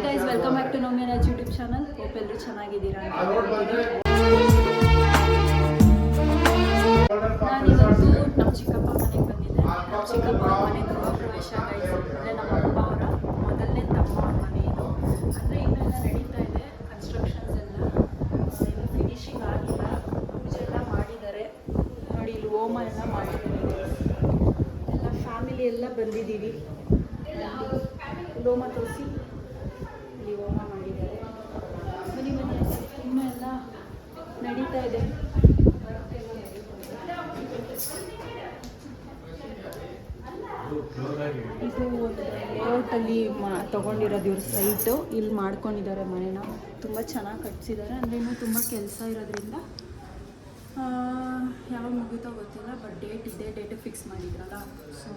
Hi guys, welcome back to Nomi Raj YouTube channel. Hope ಎಲ್ಲರೂ ಚೆನ್ನಾಗಿದ್ದೀರಾ ಅಂತ ಹೇಳ್ತೀನಿ. ನಾನಿವತ್ತು ನಮ್ಮ ಚಿಕ್ಕಪ್ಪ ಮನೆಗೆ ಬಂದಿದ್ದೆ. ನಮ್ಮ ಚಿಕ್ಕಪ್ಪ ಮನೆ ಗೃಹ ಪ್ರವೇಶ ಗೈಸ್. ಅಂದರೆ ನಮ್ಮ ಅಪ್ಪ ಅವರ ಮೊದಲನೇ ತಮ್ಮ ಮನೆ ಇದು. ಅಂದರೆ ಇನ್ನೆಲ್ಲ ನಡೀತಾ ಇದೆ, ಕನ್ಸ್ಟ್ರಕ್ಷನ್ಸ್ ಎಲ್ಲ ಇನ್ನು ಫಿನಿಶಿಂಗ್ ಆಗಿಲ್ಲ. ಪೂಜೆ ಎಲ್ಲ ಮಾಡಿದ್ದಾರೆ ನೋಡಿ, ಇಲ್ಲಿ ಹೋಮ ಎಲ್ಲ ಮಾಡಿದ್ದಾರೆ. ಎಲ್ಲ ಫ್ಯಾಮಿಲಿ ಎಲ್ಲ ಬಂದಿದ್ದೀವಿ. ಹೋಮ ತೋರಿಸಿ, ಇಲ್ಲಿ ಹೋಮ ಮಾಡಿದ್ದಾರೆ. ಬನ್ನಿ ಬನ್ನಿ, ಇನ್ನೂ ಎಲ್ಲ ನಡೀತಾ ಇದೆ. ಇದು ಲೇಔಟಲ್ಲಿ ತೊಗೊಂಡಿರೋದು ಇವ್ರ ಸೈಟು. ಇಲ್ಲಿ ಮಾಡ್ಕೊಂಡಿದ್ದಾರೆ ಮನೇನ. ತುಂಬ ಚೆನ್ನಾಗಿ ಕಟ್ಸಿದ್ದಾರೆ. ಅಂದರೆ ಇನ್ನೂ ತುಂಬ ಕೆಲಸ ಇರೋದ್ರಿಂದ ಯಾವಾಗ ಮುಗಿತೋ ಗೊತ್ತಿಲ್ಲ, ಬಟ್ ಡೇಟ್ ಇದೆ, ಡೇಟ್ ಫಿಕ್ಸ್ ಮಾಡಿದ್ರಲ್ಲ. ಸೊ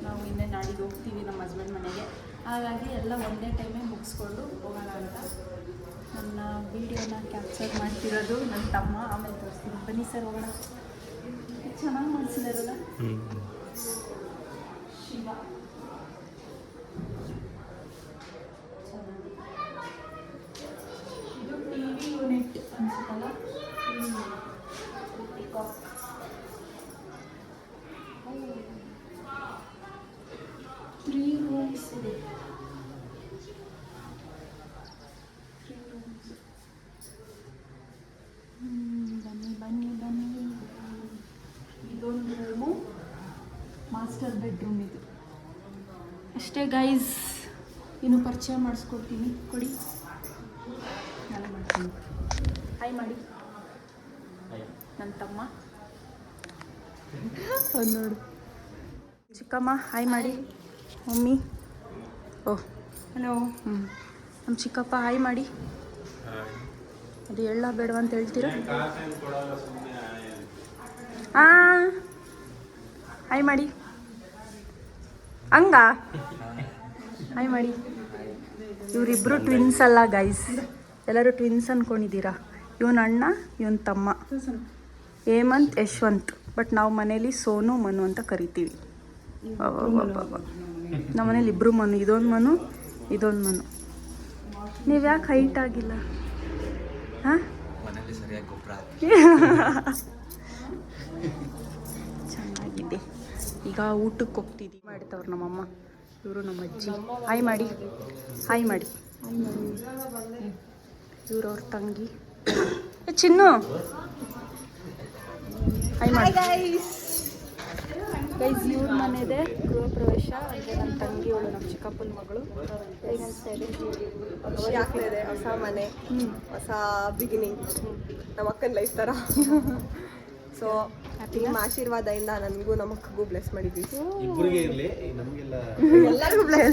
ನಾವು ಇನ್ನೇ ನಾಡಿಗೆ ಹೋಗ್ತೀವಿ ನಮ್ಮ ಹಸ್ಬೆಂಡ್ ಮನೆಗೆ. ಹಾಗಾಗಿ ಎಲ್ಲ ಒಂದೇ ಟೈಮೇ ಮುಗಿಸ್ಕೊಂಡು ಹೋಗೋಣ ಅಂತ ನನ್ನ ವೀಡಿಯೋನ ಕ್ಯಾಪ್ಚರ್ ಮಾಡ್ತಿರೋದು ನನ್ನ ತಮ್ಮ. ಆಮೇಲೆ ತೋರಿಸ್ತೀನಿ, ಬನ್ನಿ ಸರ್ ಹೋಗೋಣ. ಚೆನ್ನಾಗಿ ಮಾಡಿಸಿದಾರಲ್ಲ ಶಿವ. ಇದು ಟಿ ವಿ ಯೂನಿಟ್ ಅನ್ಸುತ್ತಲ್ಲ. ತ್ರೀ ರೂಮ್ಸ್ ಇದೆ. ಬನ್ನಿ ಬನ್ನಿ ಬನ್ನಿ. ಇದೊಂದು ರೂಮು, ಮಾಸ್ಟರ್ ಬೆಡ್ರೂಮ್ ಇದು. ಅಷ್ಟೇ ಗೈಸ್, ಇನ್ನು ಪರಿಚಯ ಮಾಡಿಸ್ಕೊಡ್ತೀನಿ. ಕೊಡಿ, ನಾನು ಮಾಡ್ತೀನಿ. ಹಾಯ್ ಮಾಡಿ, ನನ್ನ ತಮ್ಮ ಅವ್ನು ನೋಡು. ಚಿಕ್ಕಮ್ಮ ಹಾಯ್ ಮಾಡಿ. ಮಮ್ಮಿ ಓಹ್ ಹಲೋ. ನಮ್ಮ ಚಿಕ್ಕಪ್ಪ ಹಾಯ್ ಮಾಡಿ. ಅದು ಎಳ್ಳ ಬೇಡವ ಅಂತ ಹೇಳ್ತೀರಾ? ಹಾಯ್ ಮಾಡಿ. ಹಂಗ ಹಾಯ್ ಮಾಡಿ. ಇವರಿಬ್ಬರು ಟ್ವಿನ್ಸ್ ಅಲ್ಲ ಗೈಸ್, ಎಲ್ಲರೂ ಟ್ವಿನ್ಸ್ ಅಂದ್ಕೊಂಡಿದ್ದೀರಾ. ಇವನ ಅಣ್ಣ, ಇವನ ತಮ್ಮ ಹೇಮಂತ್ ಯಶ್ವಂತ್. ಬಟ್ ನಾವು ಮನೇಲಿ ಸೋನು ಮನು ಅಂತ ಕರಿತೀವಿ. ನಮ್ಮ ಮನೇಲಿ ಇಬ್ಬರು ಮನು, ಇದೊಂದು ಮನು ಇದೊಂದು ಮನು. ನೀವು ಯಾಕೆ ಹೈಟ್ ಆಗಿಲ್ಲ? ಹಾಂ ಚೆನ್ನಾಗಿದೆ. ಈಗ ಊಟಕ್ಕೆ ಹೋಗ್ತಿದ್ದೀವಿ. ಮಾಡ್ತವ್ರು ನಮ್ಮಮ್ಮ, ಇವರು ನಮ್ಮ ಅಜ್ಜಿ. ಹಾಯ್ ಮಾಡಿ, ಹಾಯ್ ಮಾಡಿ. ಇವರು ಅವ್ರ ತಂಗಿ ಚಿನ್ನು. ಹಾಯ್ ಮಾಡಿ ಗೈಸ್. ಇವ್ರ ಮನೆದೆ ಗೃಹ ಪ್ರವೇಶ. ಅಂದರೆ ನನ್ನ ತಂಗಿ ಅವಳು, ನಮ್ಮ ಚಿಕ್ಕಪ್ಪನ ಮಗಳು. ಹೇಗೆ ಅನಿಸ್ತಾ ಇದೆ? ಖುಷಿ ಆಗ್ತಾ ಇದೆ. ಹೊಸ ಮನೆ, ಹೊಸ ಬಿಗಿನಿಂಗ್, ನಮ್ಮ ಅಕ್ಕನ ಲೈಫ್ ಥರ. ಸೊ ನಿಮ್ಮ ಆಶೀರ್ವಾದದಿಂದ ನನಗೂ ನಮ್ಮ ಅಕ್ಕಗೂ ಬ್ಲೆಸ್ ಮಾಡಿದ್ವಿ.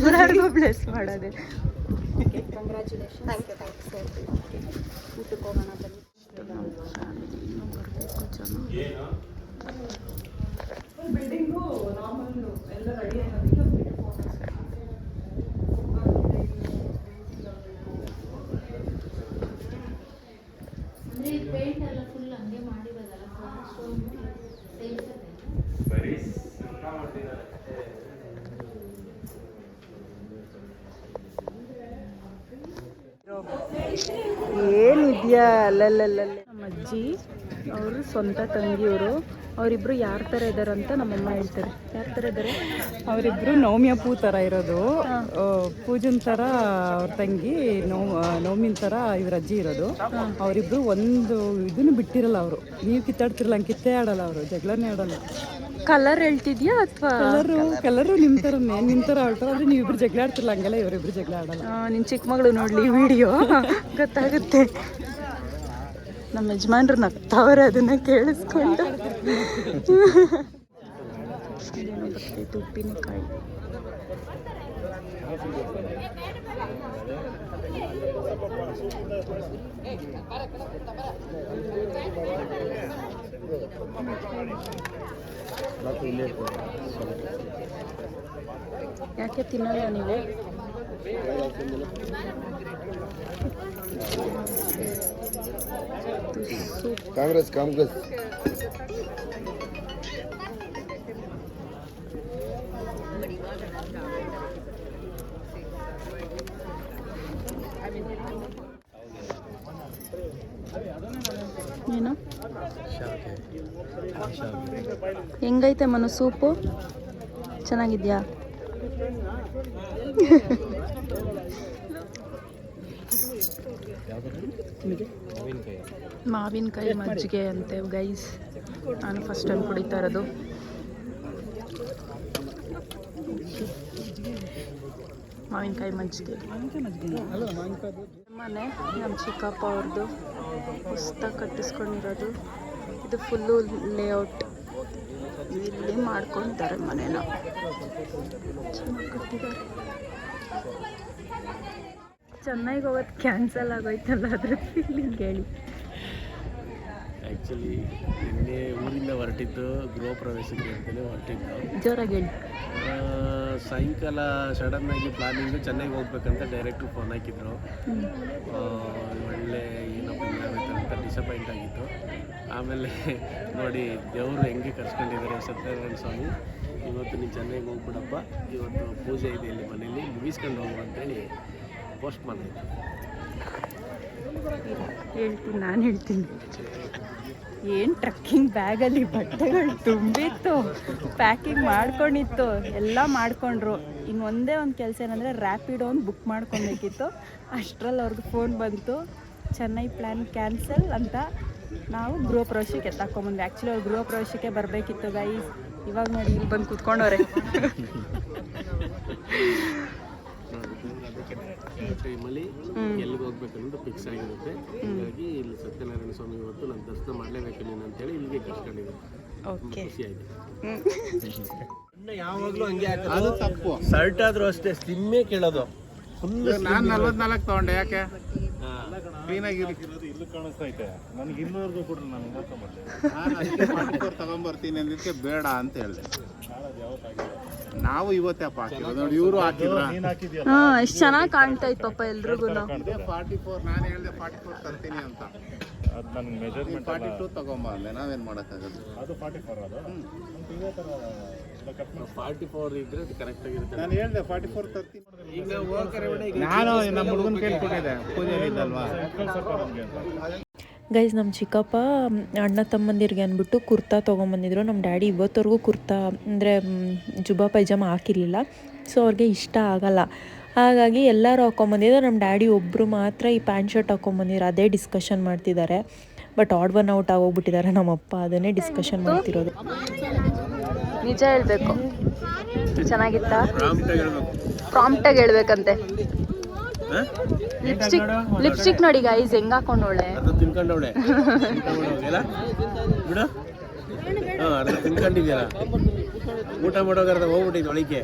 ಎಲ್ಲರಿಗೂ ಬ್ಲೆಸ್ ಮಾಡೋದೆ. Congratulation. Thank you thank you. ಊಟಕ್ಕೆ ಹೋಗೋಣ ಬನ್ನಿ. ಇನ್ನೂ ಬರಬೇಕು ಜನ. ಬಿಲ್ಡಿಂಗು ನಾರ್ಮಲ್ ಎಲ್ಲ ರೆಡಿ ಆಗೋದಕ್ಕೆ ಅಂದರೆ ಪೇಂಟ್ ಎಲ್ಲ ಫುಲ್ ಹಂಗೆ ಮಾಡಿರೋದಲ್ಲ. ಏನಿದೆಯಾ ಅಲ್ಲಲ್ಲಲ್ಲ. ನಮ್ಮ ಅಜ್ಜಿ ಅವರು ಸ್ವಂತ ತಂಗಿಯವರು. ಅವರಿಬ್ರು ಯಾರ ಥರ ಇದ್ದಾರೆ ಅಂತ ನಮ್ಮಮ್ಮ ಹೇಳ್ತಾರೆ. ಯಾರ ಥರ ಇದ್ದಾರೆ? ಅವರಿಬ್ರು ನವಮಿ ಅಪ್ಪು ಥರ ಇರೋದು. ಪೂಜನ್ ಥರ ಅವ್ರ ತಂಗಿ, ನವಮಿನ ಥರ ಇವ್ರ ಅಜ್ಜಿ ಇರೋದು. ಅವರಿಬ್ರು ಒಂದು ಇದನ್ನು ಬಿಟ್ಟಿರಲ್ಲ. ಅವರು ನೀವು ಕಿತ್ತಾಡ್ತಿರಲ್ಲ, ಹಂಗೆ ಕಿತ್ತೇ ಆಡಲ್ಲ ಅವರು, ಜಗಳನೇ ಆಡಲ್ಲ. ಕಲರ್ ಹೇಳ್ತಿದ್ಯಾ ಅಥವಾ ಕಲರು ನಿಮ್ಮ ಥರನೇ, ನಿಮ್ಮ ಥರ ಆಡ್ತಾರೆ. ಆದರೆ ನೀವಿಬ್ರು ಜಗಳ ಆಡ್ತಿರಲ್ಲ, ಹಂಗೆಲ್ಲ ಇವರಿಬ್ರು ಜಗಳ ಆಡಲ್ಲ. ನಿನ್ನ ಚಿಕ್ಕ ಮಗಳು ನೋಡಲಿ ವಿಡಿಯೋ, ಗೊತ್ತಾಗುತ್ತೆ. ನಮ್ಮ ಯಜಮಾನ್ರು ನಗ್ತಾವ್ರೆ ಅದನ್ನ ಕೇಳಿಸ್ಕೊಂಡು. ಬರ್ತೈತೆ ಉಪ್ಪಿನಕಾಯಿ. ಯಾಕೆ ತಿನ್ನಲ್ಲ ನೀವು? ಕಾಂಗ್ರೆಸ್ ಕಾಂಗ್ರೆಸ್ ಹೆಂಗೈತೆ ಮನು ಸೂಪು ಚೆನ್ನಾಗಿದ್ಯಾ? ಮಾವಿನಕಾಯಿ ಮಜ್ಜಿಗೆ ಅಂತೆ ಗೈಸ್. ನಾನು ಫಸ್ಟ್ ಟೈಮ್ ಕುಡಿತಾ ಇರೋದು. ಮಾವಿನಕಾಯಿ ಮಜ್ಜಿಗೆ. ಮನೆ ನಮ್ಮ ಚಿಕ್ಕಪ್ಪ ಅವ್ರದ್ದು ಹೊಸ್ದಾಗಿ ಕಟ್ಟಿಸ್ಕೊಂಡಿರೋದು. ಇದು ಫುಲ್ಲು ಲೇಔಟ್. ಇಲ್ಲಿ ಮಾಡ್ಕೊಂಡಿದ್ದಾರೆ ಮನೇನ, ಚೆನ್ನಾಗಿ ಕಟ್ಟಿದ್ದಾರೆ. ಚೆನ್ನೈಗೆ ಹೋಗೋದು ಕ್ಯಾನ್ಸಲ್ ಆಗೋಯ್ತಲ್ಲ, ಅದ್ರ ಫೀಲಿಂಗ್ ಹೇಳಿ. ಆ್ಯಕ್ಚುಲಿ ನಿನ್ನೆ ಊರಿಂದ ಹೊರಟಿದ್ದು ಗೃಹ ಪ್ರವೇಶಕ್ಕೆ ಅಂತಲೇ ಹೊರಟಿದ್ದು. ಜೋರಾಗಿ ಹೇಳಿ. ಸಾಯಂಕಾಲ ಸಡನ್ನಾಗಿ ಪ್ಲಾನಿಂಗು ಚೆನ್ನೈಗೆ ಹೋಗ್ಬೇಕಂತ ಡೈರೆಕ್ಟ್ರು ಫೋನ್ ಹಾಕಿದ್ರು. ಒಳ್ಳೆ ಏನಪ್ಪ ಹಿಂಗಾಗುತ್ತೆ ಅಂತ ಡಿಸಪಾಯಿಂಟ್ ಆಗಿತ್ತು. ಆಮೇಲೆ ನೋಡಿ ದೇವರು ಹೆಂಗೆ ಕರ್ಸ್ಕೊಂಡಿದ್ದಾರೆ ಸತ್ಯನಾರಾಯಣ ಸ್ವಾಮಿ. ಇವತ್ತು ನೀನು ಚೆನ್ನೈಗೆ ಹೋಗ್ಬಿಡಪ್ಪ, ಇವತ್ತು ಪೂಜೆ ಇದೆ ಇಲ್ಲಿ ಮನೇಲಿ, ಮುಗಿಸ್ಕೊಂಡು ಹೋಗು ಅಂತೇಳಿ ಪೋಸ್ಟ್ ಮಾಡಿದ್ದೆ. ನಾನು ಹೇಳ್ತೀನಿ. ಏನು ಟ್ರಕ್ಕಿಂಗ್ ಬ್ಯಾಗಲ್ಲಿ ಬಟ್ಟೆಗಳು ತುಂಬಿತ್ತು, ಪ್ಯಾಕಿಂಗ್ ಮಾಡ್ಕೊಂಡಿತ್ತು, ಎಲ್ಲ ಮಾಡ್ಕೊಂಡ್ರು. ಇನ್ನು ಒಂದೇ ಒಂದು ಕೆಲಸ ಏನಂದರೆ ರ್ಯಾಪಿಡೋ ಒಂದು ಬುಕ್ ಮಾಡ್ಕೊಬೇಕಿತ್ತು. ಅಷ್ಟರಲ್ಲಿ ಅವ್ರಿಗೆ ಫೋನ್ ಬಂತು, ಚೆನ್ನೈ ಪ್ಲ್ಯಾನ್ ಕ್ಯಾನ್ಸಲ್ ಅಂತ. ನಾವು ಗೃಹ ಪ್ರವೇಶಕ್ಕೆ ಎತ್ತಾಕೊಂಬಂದ್ವಿ. ಆ್ಯಕ್ಚುಲಿ ಅವ್ರು ಗೃಹ ಪ್ರವೇಶಕ್ಕೆ ಬರಬೇಕಿತ್ತು ಗೈಸ್. ಇವಾಗ ನೋಡಿ ಇಲ್ಲಿ ಬಂದು ಕೂತ್ಕೊಂಡವ್ರೆ. ಟೈಮಲ್ಲಿ ಎಲ್ಲಿಗೆ ಹೋಗ್ಬೇಕು ಅನ್ನೋದು ಫಿಕ್ಸ್ ಆಗಿರುತ್ತೆ. ಹೀಗಾಗಿ ಇಲ್ಲಿ ಸತ್ಯನಾರಾಯಣ ಸ್ವಾಮಿ ಇವತ್ತು ನಾನು ದರ್ಶನ ಮಾಡಲೇಬೇಕು ನೀನು ಅಂತೇಳಿ ಇಲ್ಲಿಗೆ ಕರ್ಸ್ಕೊಂಡಿದ್ದೆ. ಓಕೆ, ಖುಷಿ ಆಯಿತು. ಯಾವಾಗಲೂ ಹಂಗೆ ಅದು ತಪ್ಪು. ಸರ್ಟ್ ಆದರೂ ಅಷ್ಟೇ ಸಿಮ್ಮೆ ಕೇಳೋದು. ನಾನು 44 ತೊಗೊಂಡೆ, ಯಾಕೆ ಕ್ಲೀನಾಗಿ ಇಲ್ಲೂ ಕಾಣಿಸ್ತೈತೆ ನನಗೆ. ಇನ್ನೂರ್ಗೂ ಕೊಡ್ರಿ, ನಾನು 44 ತಗೊಂಬರ್ತೀನಿ ಅಂದಿದ್ದಕ್ಕೆ ಬೇಡ ಅಂತ ಹೇಳಿದೆ. ನಾವು ಇವತ್ತಪ್ಪ ಹಾಕಿರೋದು ನೋಡಿ, ಇವರು ಹಾಕಿದ್ರ. ಹಾಂ, ಎಷ್ಟು ಚೆನ್ನಾಗಿ ಕಾಣ್ತಾ ಇತ್ತು ಪಾಪ ಎಲ್ರಿಗೂ. 44 ನಾನು ಹೇಳಿದೆ 44 ತರ್ತೀನಿ ಅಂತ. ಅದು ನನಗೆ ಮೆಜರ್ಮೆಂಟ್ 42 ತಗೊಂಬಂದೆ, ನಾವೇನು ಮಾಡೋಕ್ಕಾಗದು. ಅದು 44 ಅದು ಇದೇ ಥರ 44 ಇದ್ರೆ ಅದು ಕರೆಕ್ಟಾಗಿರುತ್ತೆ. ನಾನು ಹೇಳಿದೆ 44 ತರ್ತೀನಿ. ಈಗ ನಾವು ಹೋಗ್ತಾರೆ ನಾನು ನಮ್ಮ ಹುಡುಗನ ಕೇಳ್ಕೊಂಡಿದ್ದೆ, ಪೂಜೆ ಇದ್ದಲ್ವಾ. ಗೈಸ್, ನಮ್ಮ ಚಿಕ್ಕಪ್ಪ ಅಣ್ಣ ತಮ್ಮಂದಿರಿಗೆ ಅಂದ್ಬಿಟ್ಟು ಕುರ್ತಾ ತೊಗೊಂಬಂದಿದ್ರು. ನಮ್ಮ ಡ್ಯಾಡಿ ಇವತ್ತವರೆಗೂ ಕುರ್ತಾ ಅಂದರೆ ಜುಬ್ಬಾ ಪೈಜಾಮ ಹಾಕಿರಲಿಲ್ಲ. ಸೊ ಅವ್ರಿಗೆ ಇಷ್ಟ ಆಗಲ್ಲ. ಹಾಗಾಗಿ ಎಲ್ಲರೂ ಹಾಕ್ಕೊಂಬಂದಿದ್ರು. ನಮ್ಮ ಡ್ಯಾಡಿ ಒಬ್ಬರು ಮಾತ್ರ ಈ ಪ್ಯಾಂಟ್ ಶರ್ಟ್ ಹಾಕ್ಕೊಂಬಂದಿದ್ರು. ಅದೇ ಡಿಸ್ಕಷನ್ ಮಾಡ್ತಿದ್ದಾರೆ. ಬಟ್ ಆಡ್ ಒನ್ ಔಟ್ ಆಗೋಗ್ಬಿಟ್ಟಿದ್ದಾರೆ ನಮ್ಮಪ್ಪ. ಅದನ್ನೇ ಡಿಸ್ಕಷನ್ ಮಾಡ್ತಿರೋದು. ನಿಜ ಹೇಳ್ಬೇಕು, ಚೆನ್ನಾಗಿತ್ತಾ? ಪ್ರಾಂಪ್ಟಾಗಿ ಹೇಳ್ಬೇಕಂತೆ. ಲಿಪ್ಸ್ಟಿಕ್ ನೋಡಿ ಗೈಸ್ ಹೆಂಗ್ ಹಾಕೊಂಡವಳೆ. ಅದು ತಿನ್ಕೊಂಡವಳೆ ಬಿಡು. ಹಾಂ, ಅದು ತಿನ್ಕೊಂಡಿದ್ಯಲ್ಲ, ಊಟ ಮಾಡೋಗಾರ ಹೋಗ್ಬಿಟ್ಟಿದ್ದು ಒಳಗೆ.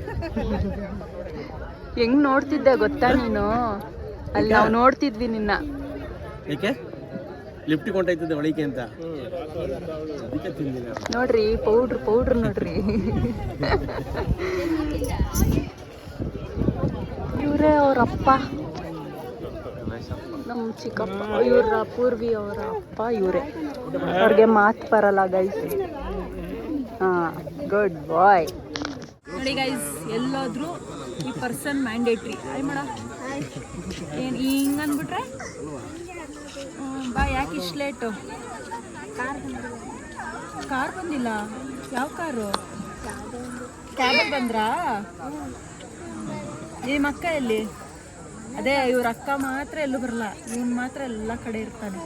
ಹೆಂಗ್ ನೋಡ್ತಿದ್ದೆ ಗೊತ್ತಾ ನೀನು? ಅಲ್ಲಿ ನಾವು ನೋಡ್ತಿದ್ವಿ ನಿನ್ನ. ಏಕೆ ಲಿಫ್ಟಿಗೆ ಹೊಂಟಾಯ್ತದೆ ಒಳಗೆ ಅಂತ ಅದಕ್ಕೆ ತಿಂದಿಲ್ಲ. ನೋಡ್ರಿ ಪೌಡ್ರ್ ನೋಡ್ರಿ. ಇವರೇ ಅವರಪ್ಪ, ನಮ್ಮ ಚಿಕ್ಕಪ್ಪ. ಇವ್ರ ಪೂರ್ವಿ ಅವರ ಅಪ್ಪ ಇವರೇ. ಅವ್ರಿಗೆ ಮಾತು ಬರಲ್ಲ ಗೈಸ್. ಹಾಂ, ಗುಡ್ ಬಾಯ್. ನೋಡಿ ಗೈಸ್, ಎಲ್ಲಾದ್ರೂ ಈ ಪರ್ಸನ್ ಮ್ಯಾಂಡೇಟ್ರಿ. ಆಯ್ ಮಾಡ ಏನು ಹಿಂಗೆ ಅಂದ್ಬಿಟ್ರೆ ಬಾ. ಯಾಕೆ ಇಷ್ಟು ಲೇಟು? ಕಾರ್ ಬಂದಿಲ್ಲ. ಯಾವ ಕಾರು? ಕ್ಯಾಬಲ್ಲಿ ಬಂದ್ರಾ? ನಿಮ್ಮ ಅಕ್ಕ ಎಲ್ಲಿ? ಅದೇ ಇವ್ರ ಅಕ್ಕ ಮಾತ್ರ ಎಲ್ಲೂ ಬರಲ್ಲ, ಇವನು ಮಾತ್ರ ಎಲ್ಲ ಕಡೆ ಇರ್ತಾನೆ.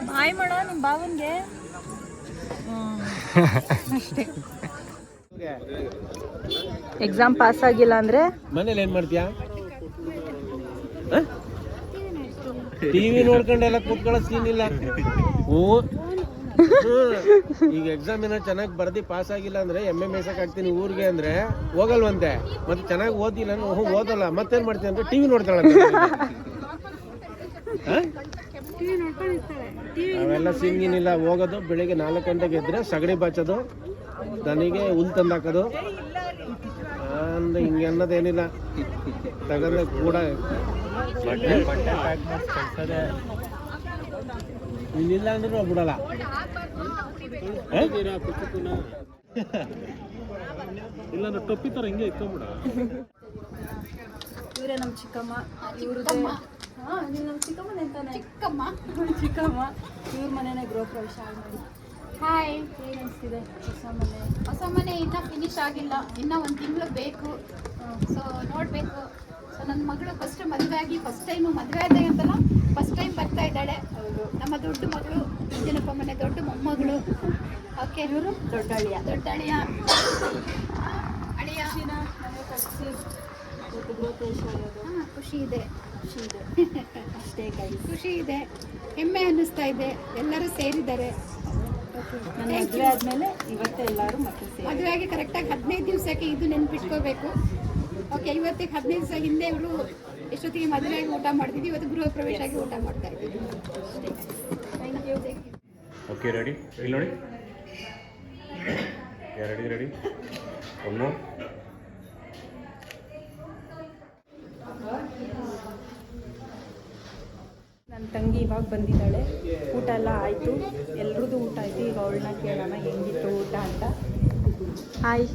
ಬಾಯ್ ಮಾಡೋ ನಿಮ್ಮ ಬಾವನ್ಗೆ ಅಷ್ಟೇ. ಎಕ್ಸಾಮ್ ಪಾಸ್ ಆಗಿಲ್ಲ ಅಂದರೆ ಮನೇಲಿ ಏನು ಮಾಡ್ತೀಯಾ? ಟಿವಿ ನೋಡ್ಕೊಂಡೆಲ್ಲ ಕೂತ್ಕೊಳ್ಳೋ ಸೀನ್ ಇಲ್ಲ. ಈಗ ಎಕ್ಸಾಮ್ ಏನೋ ಚೆನ್ನಾಗಿ ಬರ್ದು ಪಾಸ್ ಆಗಿಲ್ಲ ಅಂದ್ರೆ MMSಕ್ಕೆ ಹಾಕ್ತೀನಿ ಊರಿಗೆ ಅಂದ್ರೆ ಹೋಗಲ್ವಂತೆ. ಮತ್ತೆ ಚೆನ್ನಾಗಿ ಓದಿಲ್ಲ ಓದಲ್ಲ, ಮತ್ತೇನ್ ಮಾಡ್ತೀನಿ ಅಂದ್ರೆ ಟಿವಿ ನೋಡ್ತಾಳೆ. ಅವೆಲ್ಲ ಸೀನ್ಗಿನಿಲ್ಲ. ಹೋಗೋದು ಬೆಳಿಗ್ಗೆ 4 ಗಂಟೆಗೆ ಎದ್ರೆ ಸಗಣಿ ಬಾಚೋದು, ದನಿಗೆ ಹುಲ್ ತಂದಾಕೋದು, ಅಂದ್ರೆ ಹಿಂಗೆ ಅನ್ನೋದೇನಿಲ್ಲ. ತಗೊಂಡ್ರೆ ಕೂಡ ಇನ್ನಿಲ್ಲ ಅಂದ್ರೂ ಬಿಡಲ್ಲ. ಇಲ್ಲಾಂದ್ರೆ ಟೊಪ್ಪಿ ಥರ ಹಿಂಗೆ ಇಟ್ಕೊಂಬಿಡ. ಇವರೇ ನಮ್ಮ ಚಿಕ್ಕಮ್ಮ. ಇವ್ರದ್ದೇ ನಮ್ಮ ಚಿಕ್ಕಮ್ಮನೇ ಅಂತಾನೆ. ಚಿಕ್ಕಮ್ಮ ಇವ್ರ ಮನೆಯೇ ಗೃಹ ಪ್ರವೇಶ ಮಾಡಿ. ಹಾಯ್, ಏನು ಅನಿಸ್ತಿದೆ ಹೊಸ ಮನೆ ಇನ್ನೂ ಫಿನಿಶ್ ಆಗಿಲ್ಲ, ಇನ್ನೂ 1 ತಿಂಗಳು ಬೇಕು. ಸೊ ನೋಡಬೇಕು. ಸೊ ನನ್ನ ಮಗಳು ಫಸ್ಟ್ ಮದುವೆ ಆಗಿ ಫಸ್ಟ್ ಟೈಮು ಮದುವೆ ಆದ ಅಂತಲ್ಲ, ಫಸ್ಟ್ ಟೈಮ್ ಬರ್ತಾ ಇದ್ದಾಳೆ. ನಮ್ಮ ದೊಡ್ಡ ಮಗಳು, ಇಂದಿನಪ್ಪ ಮನೆ ದೊಡ್ಡ ಮೊಮ್ಮಗಳು. ಓಕೆ, ಇವರು ದೊಡ್ಡ ಅಳಿಯ ಖುಷಿ ಇದೆ ಅಷ್ಟೇ ಗೈಸ್, ಖುಷಿ ಇದೆ, ಹೆಮ್ಮೆ ಅನ್ನಿಸ್ತಾ ಇದೆ. ಎಲ್ಲರೂ ಸೇರಿದ್ದಾರೆ. ಮದುವೆ ಆದಮೇಲೆ ಇವತ್ತೇ ಎಲ್ಲರೂ ಮತ್ತೆ ಮದುವೆ ಆಗಿ ಕರೆಕ್ಟಾಗಿ 15 ದಿವಸಕ್ಕೆ ಇದು ನೆನ್ಪಿಟ್ಕೋಬೇಕು. ಓಕೆ, ಇವತ್ತಿಗೆ 15 ದಿವಸ ಹಿಂದೆ ಇವರು ಎಷ್ಟೊತ್ತಿಗೆ ಮದುವೆಯಾಗಿ ಊಟ ಮಾಡ್ತಿದ್ವಿ, ಇವತ್ತು ಗೃಹ ಪ್ರವೇಶ ಆಗಿ ಊಟ ಮಾಡ್ತಾ ಇದ್ದೀವಿ. Thank you. Okay, ready? ಇಲ್ಲಿ ನೋಡಿ, ರೆಡಿ ಒಮ್ಮೆ. ನನ್ನ ತಂಗಿ ಇವಾಗ ಬಂದಿದ್ದಾಳೆ. ಊಟ ಎಲ್ಲ ಆಯಿತು, ಎಲ್ರದ್ದು ಊಟ ಆಯಿತು. ಈಗ ಅವಳನ್ನ ಕೇಳೋಣ ಹೆಂಗಿತ್ತು ಊಟ ಅಂತ. ಹಾಯ್.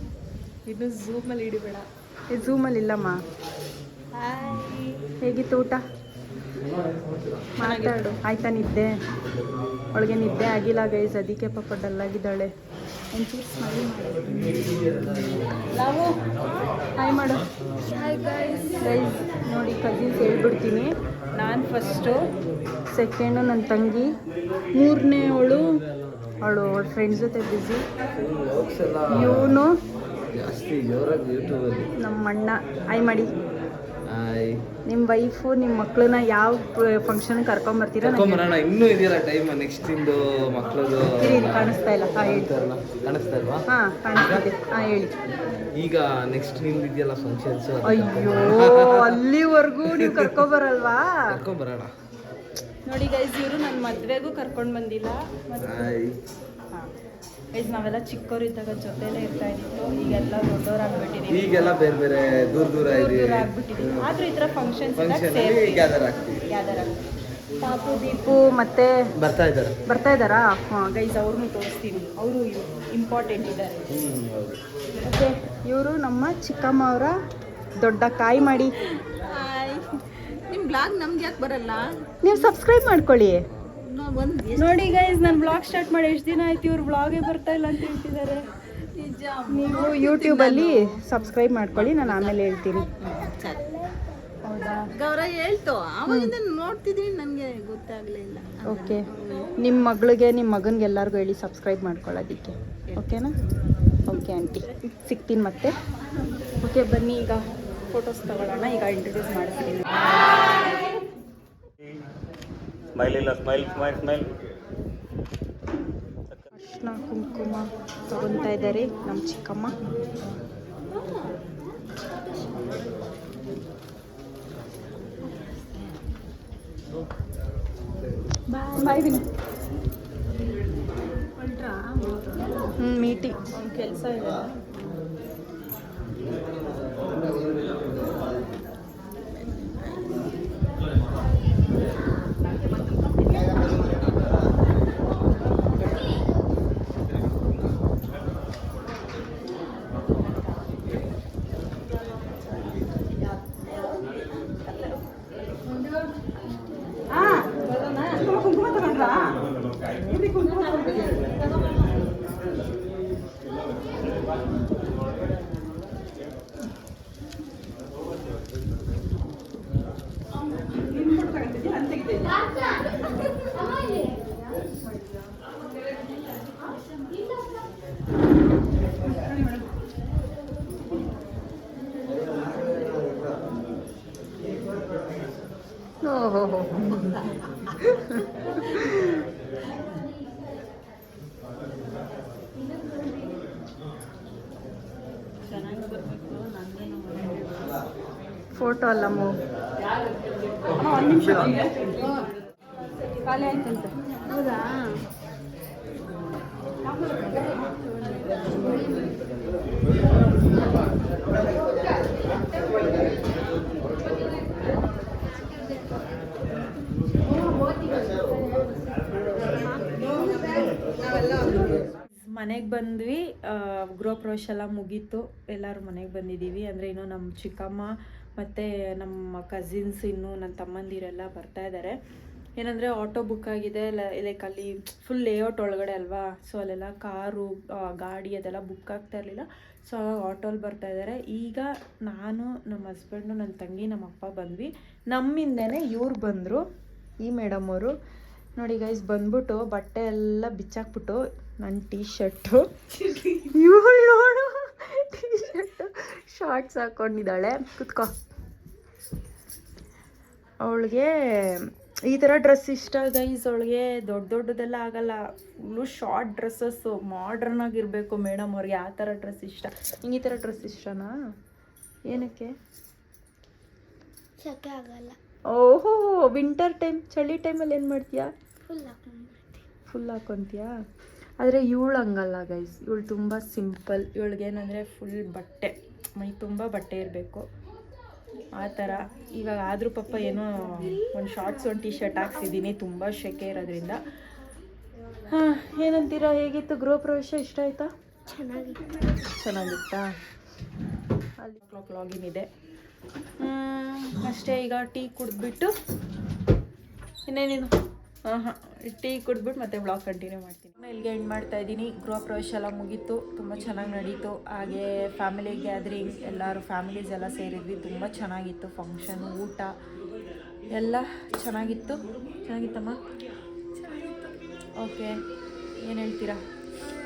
ಇನ್ನು ಝೂಮಲ್ಲಿ ಹಿಡಿಬೇಡ. ಝೂಮಲ್ಲಿ ಇಲ್ಲಮ್ಮ. ಹಾಯ್, ಹೇಗಿತ್ತು ಊಟ? ಮಾತಾಡು. ಆಯ್ತಾ ನಿದ್ದೆ? ಅವಳಿಗೆ ನಿದ್ದೆ ಆಗಿಲ್ಲ ಗೈಸ್, ಅದಕ್ಕೆ ಪಾಪ ಡಲ್ಲಾಗಿದ್ದಾಳೆ. ಒಂಚೂರು ಸ್ಮೈಲ್ ನಾವು ಹಾಯ್ ಮಾಡು. Hi guys. ನೋಡಿ ಕಸಿನ್ಸ್ ಹೇಳ್ಬಿಡ್ತೀನಿ. ನಾನು ಫಸ್ಟು, ಸೆಕೆಂಡು ನನ್ನ ತಂಗಿ, ಮೂರನೇ ಅವಳು ಫ್ರೆಂಡ್ಸ್ ಜೊತೆ ಬ್ಯುಸಿ. ಇವನು ನಮ್ಮ ಅಣ್ಣ. ಹಾಯ್ ಮಾಡಿ. ನಿಮ್ಮ ವೈಫು ನಿಮ್ಮ ಮಕ್ಕಳನ್ನ ಯಾವ ಫಂಕ್ಷನ್ಗೆ ಕರ್ಕೊಂಬರ್ತೀರಾ? ಇನ್ನೂ ಇದೆಯಲ್ಲ ಟೈಮ್, ನೆಕ್ಸ್ಟ್ ಇಂದು ಮಕ್ಕಳದು ಕಾಣಿಸ್ತಾ ಇಲ್ಲ. ಹಾಂ ಹೇಳಿ. ಕಾಣಿಸ್ತಾ ಇಲ್ವಾ? ಹಾಂ ಕಾಣಿಸ್ತಿದೆ. ಹಾಂ ಹೇಳಿ. ಈಗ ನೆಕ್ಸ್ಟ್ ನಿಮ್ದು ಇದೆಯಲ್ಲ ಫಂಕ್ಷನ್ಸ್. ಅಯ್ಯೋ, ಅಲ್ಲಿವರೆಗೂ ನೀವು ಕರ್ಕೊಬರಲ್ವಾ? ಕರ್ಕೊಂಬರೋಣ. ನೋಡಿ ಗೈಸ್, ಇವರು ನನ್ನ ಮದುವೆಗೂ ಕರ್ಕೊಂಡು ಬಂದಿಲ್ಲ. ಹಾಂ ಗೈಸ್, ನಾವೆಲ್ಲ ಚಿಕ್ಕವರಿದ್ದಾಗ ಜೊತೆಲೇ ಇರ್ತಾ ಇದ್ದಿತ್ತು. ಈಗೆಲ್ಲ ದೊಡ್ಡವರಾಗ್ಬಿಟ್ಟಿದ್ದೀವಿ. ಈಗೆಲ್ಲ ಬೇರೆ ಬೇರೆ ದೂರ ಆಗ್ಬಿಟ್ಟಿದ್ದೀವಿ. ಆದರೂ ಈ ಥರ ಫಂಕ್ಷನ್ಸ್ ಗ್ಯಾದರ್ ಆಗ್ತೀವಿ. ಪಾಪು, ದೀಪು ಮತ್ತೆ ಬರ್ತಾ ಇದ್ದಾರಾ? ಹಾಂ ಗೈಸ್, ಅವ್ರನ್ನೂ ತೋರಿಸ್ತೀನಿ. ಅವರು ಇಂಪಾರ್ಟೆಂಟ್ ಇದ್ದಾರೆ. ಮತ್ತು ಇವರು ನಮ್ಮ ಚಿಕ್ಕಮ್ಮ ಅವರ ದೊಡ್ಡ ಕಾಯಿ ಮಾಡಿ. ನಿಮ್ಮ ಬ್ಲಾಗ್ ನಮ್ಗೆ ಯಾಕೆ ಬರಲ್ಲ? ನೀವು ಸಬ್ಸ್ಕ್ರೈಬ್ ಮಾಡ್ಕೊಳ್ಳಿ. ನೋಡಿ ಗೈಸ್, ನಾನು ಬ್ಲಾಗ್ ಸ್ಟಾರ್ಟ್ ಮಾಡಿ ಎಷ್ಟು ದಿನ ಆಯ್ತು, ಇವ್ರು ಬ್ಲಾಗೇ ಬರ್ತಾ ಇಲ್ಲ ಅಂತ ಹೇಳ್ತಿದ್ದಾರೆ. ನೀವು ಯೂಟ್ಯೂಬಲ್ಲಿ ಸಬ್ಸ್ಕ್ರೈಬ್ ಮಾಡ್ಕೊಳ್ಳಿ, ನಾನು ಆಮೇಲೆ ಹೇಳ್ತೀನಿ. ಹೌದಾ? ಗೌರ ಹೇಳ್ತು, ಅವಾಗಿಂದ ನೋಡ್ತಿದ್ದೀನಿ, ನನಗೆ ಗೊತ್ತಾಗಲಿಲ್ಲ. ಓಕೆ, ನಿಮ್ಮ ಮಗಳಿಗೆ ನಿಮ್ಮ ಮಗನಿಗೆ ಎಲ್ಲರಿಗೂ ಹೇಳಿ ಸಬ್ಸ್ಕ್ರೈಬ್ ಮಾಡ್ಕೊಳ್ಳೋದಕ್ಕೆ. ಓಕೆನಾ? ಓಕೆ ಆಂಟಿ, ಸಿಗ್ತೀನಿ ಮತ್ತೆ. ಓಕೆ ಬನ್ನಿ, ಈಗ ಫೋಟೋಸ್ ತಗೊಳ್ಳೋಣ. ಈಗ ಇಂಟ್ರೊಡ್ಯೂಸ್ ಮಾಡ್ತೀನಿ. ಸ್ಮೈಲ್ ಇಲ್ಲ, ಸ್ಮೈಲ್. ಅರ್ಶಿನ ಕುಂಕುಮ ತಗೊತಾ ಇದ್ದಾರೆ ನಮ್ಮ ಚಿಕ್ಕಮ್ಮ. ಬಾಯ್ ಬಿನ್. ಮೀಟಿಂಗ್ ಕೆಲಸ ಇದೆ. ಕುಂಕುಮ ತಗೊಂಡ್ರಾ? ಓಹೋ, ಫೋಟೋ ಅಲ್ಲ ಒಂದು ನಿಮಿಷ ಖಾಲಿ ಆಯ್ತಂತೆ. ಹೌದಾ? ಮನೆಗೆ ಬಂದ್ವಿ. ಗೃಹ ಪ್ರವೇಶ ಎಲ್ಲ ಮುಗೀತು, ಎಲ್ಲರೂ ಮನೆಗೆ ಬಂದಿದ್ದೀವಿ. ಅಂದರೆ ಇನ್ನೂ ನಮ್ಮ ಚಿಕ್ಕಮ್ಮ ಮತ್ತು ನಮ್ಮ ಕಸಿನ್ಸ್, ಇನ್ನೂ ನನ್ನ ತಮ್ಮಂದಿರೆಲ್ಲ ಬರ್ತಾ ಇದ್ದಾರೆ. ಏನಂದರೆ ಆಟೋ ಬುಕ್ ಆಗಿದೆ, ಲೈಕ್ ಅಲ್ಲಿ ಫುಲ್ ಲೇಔಟ್ ಒಳಗಡೆ ಅಲ್ವಾ, ಸೊ ಅಲ್ಲೆಲ್ಲ ಕಾರು ಗಾಡಿ ಅದೆಲ್ಲ ಬುಕ್ ಆಗ್ತಾ ಇರಲಿಲ್ಲ. ಸೊ ಅವಾಗ ಆಟೋಲ್ಲಿ ಬರ್ತಾಯಿದ್ದಾರೆ. ಈಗ ನಾನು, ನಮ್ಮ ಹಸ್ಬೆಂಡು, ನನ್ನ ತಂಗಿ, ನಮ್ಮ ಅಪ್ಪ ಬಂದ್ವಿ. ನಮ್ಮಿಂದನೇ ಇವ್ರು ಬಂದರು, ಈ ಮೇಡಮ್ ಅವರು. ನೋಡಿ ಗೈಸ್, ಬಂದ್ಬಿಟ್ಟು ಬಟ್ಟೆ ಎಲ್ಲ ಬಿಚ್ಚಾಕ್ಬಿಟ್ಟು ನನ್ನ ಟೀ ಶರ್ಟು, ಇವಳು ನೋಡು ಟೀ ಶರ್ಟು ಶಾರ್ಟ್ಸ್ ಹಾಕ್ಕೊಂಡಿದ್ದಾಳೆ. ಕುತ್ಕೋ. ಅವಳಿಗೆ ಈ ಥರ ಡ್ರೆಸ್ ಇಷ್ಟ ಗೈಸ್. ಅವಳಿಗೆ ದೊಡ್ಡದೆಲ್ಲ ಆಗಲ್ಲ, ಫುಲ್ಲು ಶಾರ್ಟ್ ಡ್ರೆಸ್ಸಸ್ಸು, ಮಾಡ್ರನ್ ಆಗಿರಬೇಕು ಮೇಡಮ್ ಅವ್ರಿಗೆ. ಆ ಥರ ಡ್ರೆಸ್ ಇಷ್ಟ. ಹಿಂಗೆ ಈ ಥರ ಡ್ರೆಸ್ ಇಷ್ಟನಾ? ಏನಕ್ಕೆ? ಸೆಕೆ ಆಗಲ್ಲ. ಓಹೋ, ವಿಂಟರ್ ಟೈಮ್, ಚಳಿ ಟೈಮಲ್ಲಿ ಏನು ಮಾಡ್ತೀಯಾ? ಫುಲ್ ಹಾಕ್ಕೊತೀಯಾ? ಆದರೆ ಇವಳು ಹಂಗಲ್ಲ ಗೈಸ್, ಇವಳು ತುಂಬ ಸಿಂಪಲ್. ಇವಳಿಗೇನಂದರೆ ಫುಲ್ ಬಟ್ಟೆ, ಮೈ ತುಂಬ ಬಟ್ಟೆ ಇರಬೇಕು ಆ ಥರ. ಇವಾಗ ಆದರೂ ಪಾಪ ಏನೋ ಒಂದು ಶಾರ್ಟ್ಸ್ ಒಂದು ಟೀ ಶರ್ಟ್ ಹಾಕ್ಸಿದ್ದೀನಿ, ತುಂಬ ಸೆಕೆ ಇರೋದ್ರಿಂದ. ಹಾಂ, ಏನಂತೀರಾ? ಹೇಗಿತ್ತು ಗೃಹ ಪ್ರವೇಶ? ಇಷ್ಟ ಆಯಿತಾ? ಚೆನ್ನಾಗಿತ್ತಾ? ಅಲ್ಲಿ ಲಾಗಿನ್ ಇದೆ ಅಷ್ಟೇ. ಈಗ ಟೀ ಕುಡಿದ್ಬಿಟ್ಟು ಇನ್ನೇನೇನು ಟೀ ಕುಡಿದ್ಬಿಟ್ಟು ಮತ್ತೆ ವ್ಲಾಗ್ ಕಂಟಿನ್ಯೂ ಮಾಡ್ತೀನಿ. ಇಲ್ಲಿಗೆ ಎಂಡ್ ಮಾಡ್ತಾ ಇದ್ದೀನಿ. ಗೃಹ ಪ್ರವೇಶ ಎಲ್ಲ ಮುಗೀತು, ತುಂಬ ಚೆನ್ನಾಗಿ ನಡೀತು. ಹಾಗೆ ಫ್ಯಾಮಿಲಿ ಗ್ಯಾದರಿಂಗ್, ಎಲ್ಲರೂ ಫ್ಯಾಮಿಲೀಸ್ ಎಲ್ಲ ಸೇರಿದ್ವಿ. ತುಂಬ ಚೆನ್ನಾಗಿತ್ತು ಫಂಕ್ಷನ್, ಊಟ ಎಲ್ಲ ಚೆನ್ನಾಗಿತ್ತು. ಚೆನ್ನಾಗಿತ್ತಮ್ಮ? ಓಕೆ, ಏನು ಹೇಳ್ತೀರಾ?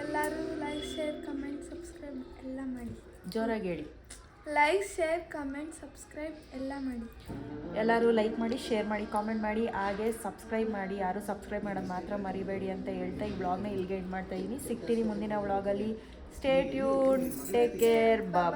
ಎಲ್ಲರೂ ಲೈಕ್, ಶೇರ್, ಕಮೆಂಟ್, ಸಬ್ಸ್ಕ್ರೈಬ್ ಎಲ್ಲ ಮಾಡಿ. ಜೋರಾಗಿ ಹೇಳಿ. ಲೈಕ್, ಶೇರ್, ಕಮೆಂಟ್, ಸಬ್ಸ್ಕ್ರೈಬ್ ಎಲ್ಲ ಮಾಡಿ. ಎಲ್ಲರೂ ಲೈಕ್ ಮಾಡಿ, ಶೇರ್ ಮಾಡಿ, ಕಾಮೆಂಟ್ ಮಾಡಿ, ಹಾಗೆ ಸಬ್ಸ್ಕ್ರೈಬ್ ಮಾಡಿ. ಯಾರು ಸಬ್ಸ್ಕ್ರೈಬ್ ಮಾಡೋದು ಮಾತ್ರ ಮರಿಬೇಡಿ ಅಂತ ಹೇಳ್ತಾ ಈ ವ್ಲಾಗ್ನ ಇಲ್ಲಿಗೆ ಎಂಡ್ ಮಾಡ್ತಾ ಇದ್ದೀನಿ. ಸಿಗ್ತೀನಿ ಮುಂದಿನ ವ್ಲಾಗಲ್ಲಿ. ಸ್ಟೇ ಟ್ಯೂನ್, ಟೇಕ್ ಕೇರ್, ಬಾಯ್.